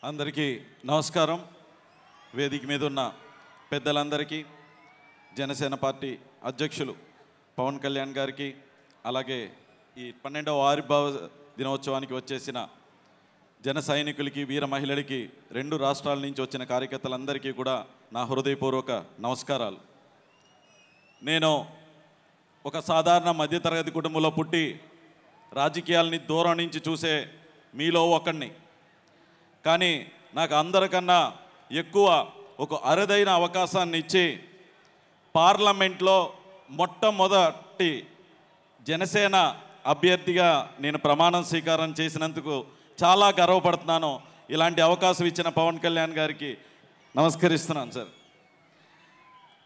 అందరికీ నమస్కారం. వేదిక మీద ఉన్న పెద్దలందరికీ, జనసేన పార్టీ అధ్యక్షులు పవన్ కళ్యాణ్ గారికి, అలాగే ఈ 12వ ఆవిర్భావ దినోత్సవానికి వచ్చేసిన జన సైనికులకి, వీర మహిళలకి, 2 రాష్ట్రాల నుంచి వచ్చిన కార్యకర్తలందరికీ కూడా నా హృదయపూర్వక నమస్కారాలు. నేను ఒక సాధారణ మధ్యతరగతి కుటుంబంలో పుట్టి రాజకీయాలని దూరం నుంచి చూసే మీలో ఒకడిని. కానీ నాకు అందరికన్నా ఎక్కువ ఒక అరుదైన అవకాశాన్ని ఇచ్చి పార్లమెంట్లో మొట్టమొదటి జనసేన అభ్యర్థిగా నేను ప్రమాణం స్వీకారం చేసినందుకు చాలా గర్వపడుతున్నాను. ఇలాంటి అవకాశం ఇచ్చిన పవన్ కళ్యాణ్ గారికి నమస్కరిస్తున్నాను సార్.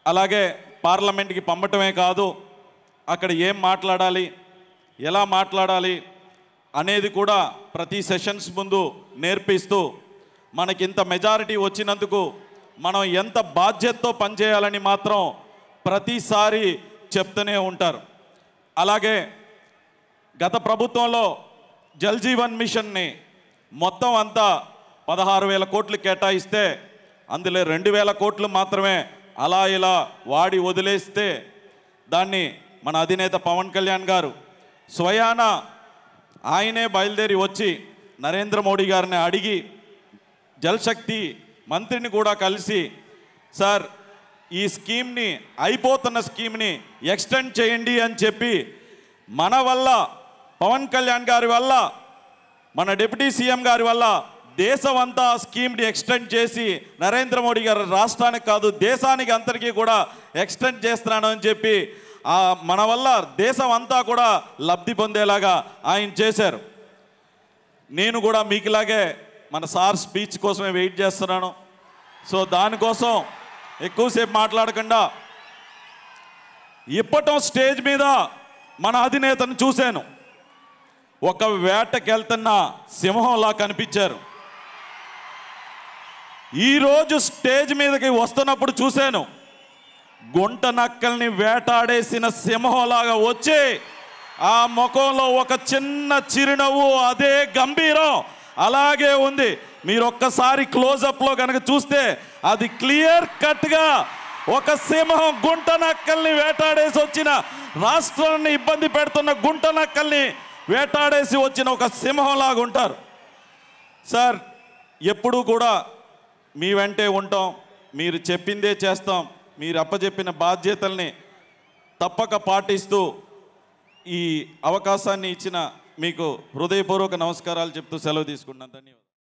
అలాగే పార్లమెంట్కి పంపటమే కాదు, అక్కడ ఏం మాట్లాడాలి, ఎలా మాట్లాడాలి అనేది కూడా ప్రతి సెషన్స్ ముందు నేర్పిస్తూ, మనకింత మెజారిటీ వచ్చినందుకు మనం ఎంత బాధ్యతతో పనిచేయాలని మాత్రం ప్రతిసారి చెప్తూనే ఉంటారు. అలాగే గత ప్రభుత్వంలో జల్ జీవన్ మిషన్ని మొత్తం అంతా 16,000 కోట్లు కేటాయిస్తే అందులో 2,000 కోట్లు మాత్రమే అలా ఇలా వాడి వదిలేస్తే దాన్ని మన అధినేత పవన్ కళ్యాణ్ గారు స్వయాన ఆయనే బయలుదేరి వచ్చి నరేంద్ర మోడీ గారిని అడిగి జలశక్తి మంత్రిని కూడా కలిసి, సార్ ఈ స్కీమ్ని, అయిపోతున్న స్కీమ్ని ఎక్స్టెండ్ చేయండి అని చెప్పి, మన వల్ల, పవన్ కళ్యాణ్ గారి వల్ల, మన డిప్యూటీ సీఎం గారి వల్ల దేశం అంతా స్కీమ్ని ఎక్స్టెండ్ చేసి నరేంద్ర మోడీ గారు రాష్ట్రానికి కాదు దేశానికి అందరికీ కూడా ఎక్స్టెండ్ చేస్తున్నాను అని చెప్పి మన వల్ల దేశం అంతా కూడా లబ్ధి పొందేలాగా ఆయన చేశారు. నేను కూడా మీకులాగే మన సార్ స్పీచ్ కోసమే వెయిట్ చేస్తున్నాను. సో దానికోసం ఎక్కువసేపు మాట్లాడకుండా ఇప్పటం స్టేజ్ మీద మన అధినేతను చూశాను. ఒక వేటకెళ్తున్న సింహంలా కనిపించారు. ఈరోజు స్టేజ్ మీదకి వస్తున్నప్పుడు చూశాను, గుంట నక్కల్ని వేటాడేసిన సింహంలాగా వచ్చి ఆ ముఖంలో ఒక చిన్న చిరునవ్వు, అదే గంభీరం అలాగే ఉంది. మీరు ఒక్కసారి క్లోజప్లో కనుక చూస్తే అది క్లియర్ కట్గా ఒక సింహం గుంట నక్కల్ని వేటాడేసి వచ్చిన, రాష్ట్రాన్ని ఇబ్బంది పెడుతున్న గుంట నక్కల్ని వేటాడేసి వచ్చిన ఒక సింహంలాగా ఉంటారు. సార్ ఎప్పుడూ కూడా మీ వెంటే ఉంటాం, మీరు చెప్పిందే చేస్తాం, మీరు అప్పచెప్పిన బాధ్యతల్ని తప్పక పాటిస్తూ ఈ అవకాశాన్ని ఇచ్చిన మీకు హృదయపూర్వక నమస్కారాలు చెప్తూ సెలవు తీసుకుంటున్నాను. ధన్యవాదాలు.